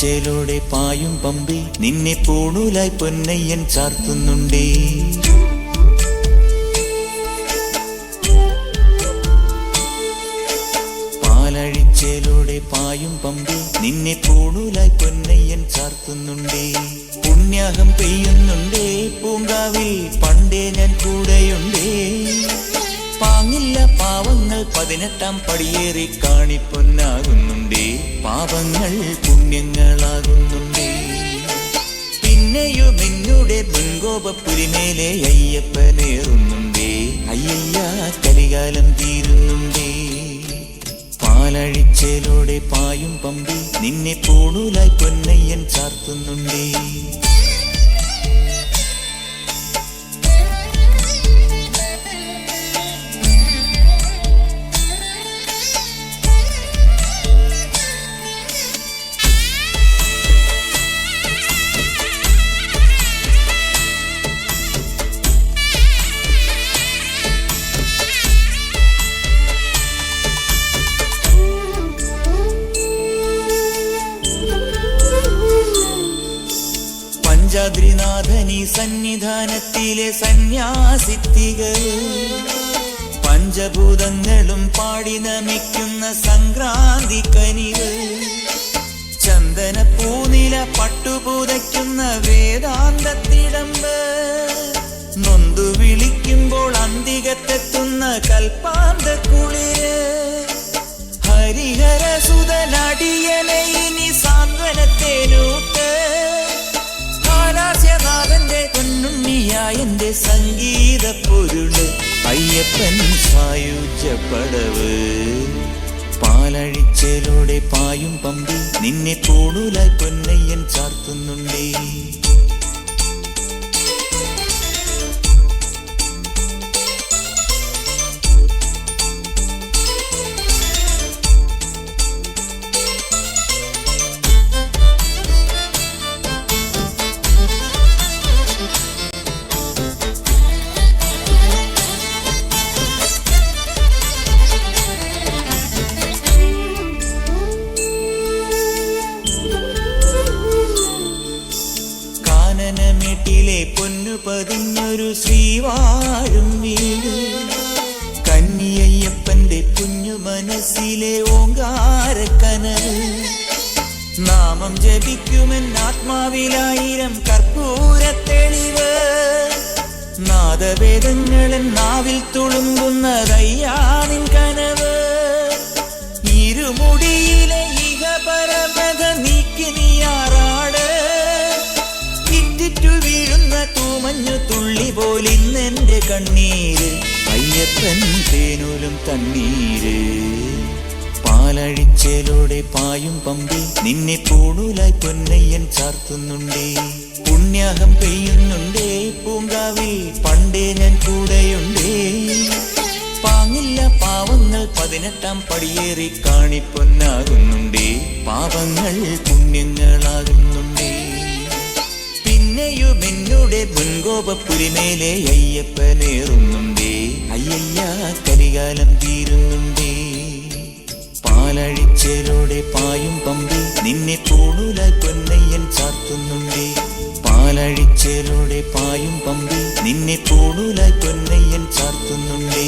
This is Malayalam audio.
പാലഴിച്ചേലൂടെ പായും പമ്പി നിന്നെ പൂണൂലായി പൊന്നയ്യൻ ചാർത്തുന്നുണ്ടേ. പാലഴിച്ചേലൂടെ പായും പമ്പി നിന്നെ പൂണൂലായി പൊന്നയ്യൻ ചാർത്തുന്നുണ്ടേ. പുണ്യാഹം പെയ്യുന്നുണ്ടേ പൂങ്കാവിൽ പണ്ടേ ഞാൻ കൂടെയുണ്ടേ. പാങ്ങില്ല പാവങ്ങൾ 18-ാം പടിയേറി കാണിപ്പൊന്നാകുന്നുണ്ടേ. പാപങ്ങൾ പുണ്യങ്ങളാകുന്നുണ്ടേ. പിന്നെയും എന്നുടെ മുൻകോപപ്പുരിമേലെ അയ്യപ്പനേറുന്നുണ്ടേ. അയ്യയ്യ കലികാലം തീരുന്നുണ്ടേ. പാലഴിച്ചേലൂടെ പായും പമ്പി നിന്നെ പൂണൂലായി പൊന്നയ്യൻ ചാർത്തുന്നുണ്ടേ. പഞ്ചാദ്രിനാഥനീ സന്നിധാനത്തിലെ സന്യാസിത്തികൾ പഞ്ചഭൂതങ്ങളും പാടി നമിക്കുന്ന സംക്രാന്തി കനിവ്. ചന്ദന പൂനില പട്ടുപൂതയ്ക്കുന്ന വേദാന്തത്തിടമ്പ്. നൊന്തു വിളിക്കുമ്പോൾ അന്തികത്തെത്തുന്ന കൽപ്പാന്ത കുളിര്. ഹരിഹര സുതനടിയനെ ഇനി സാന്ത്വനത്തേനൂട്ട്. ാഥന്റെ പൊന്നുണ്ണിയായന്റെ സംഗീത പൊരുള് അയ്യപ്പൻ സായുജ്യപ്പടവ്. പാലഴിച്ചേലൂടെ പായും പമ്പി നിന്നെ പൂണൂലായി പൊന്നയ്യൻ ചാർത്തുന്നുണ്ടേ. കാനനമേട്ടിലെ പൊന്നു പതിഞ്ഞൊരു ശ്രീവാഴും വീട്. കന്നിയയ്യപ്പന്റെ കുഞ്ഞു മനസ്സിലെ ഓങ്കാരക്കനവ്. നാമം ജപിക്കുമെൻ ആത്മാവിലായിരം കർപ്പൂരത്തെളിവ്. നാദവേദങ്ങളൻ നാവിൽ തുളുമ്പുന്നതയ്യാനിൻ കനവ്. ഇരുമുടിയിലെ ഇഹപരമത നീക്കി നീയാറാട്. ഇറ്റിറ്റു വീഴുന്ന തൂമഞ്ഞു തുള്ളി പോലിന്നെന്റെ കണ്ണീര്. അയ്യപ്പൻ തേനൂലും തണ്ണീര്. പാലഴിച്ചേലൂടെ പായും പമ്പി നിന്നെ പൂണൂലായി പൊന്നയ്യൻ ചാർത്തുന്നുണ്ടേ. പുണ്യാഹം പെയ്യുന്നുണ്ടേ പൂങ്കാവിൽ പണ്ടേ ഞാൻ കൂടെയുണ്ടേ. പാങ്ങില്ല പാവങ്ങൾ 18-ാം പടിയേറി കാണിപ്പൊന്നാകുന്നുണ്ടേ. പാപങ്ങൾ പുണ്യങ്ങളാകുന്നുണ്ടേ. പിന്നെയും എന്നുടെ മുൻകോപപ്പുരിമേലെ അയ്യപ്പനേറുന്നുണ്ടേ. അയ്യയ്യ കലികാലം തീരുന്നുണ്ടേ. പാലഴിച്ചേലൂടെ പായും പമ്പി നിന്നെ പൂണൂലായി പൊന്നയ്യൻ ചാർത്തുന്നുണ്ടേ. പാലഴിച്ചേലൂടെ പായും പമ്പി നിന്നെ പൂണൂലായി പൊന്നയ്യൻ ചാർത്തുന്നുണ്ടേ.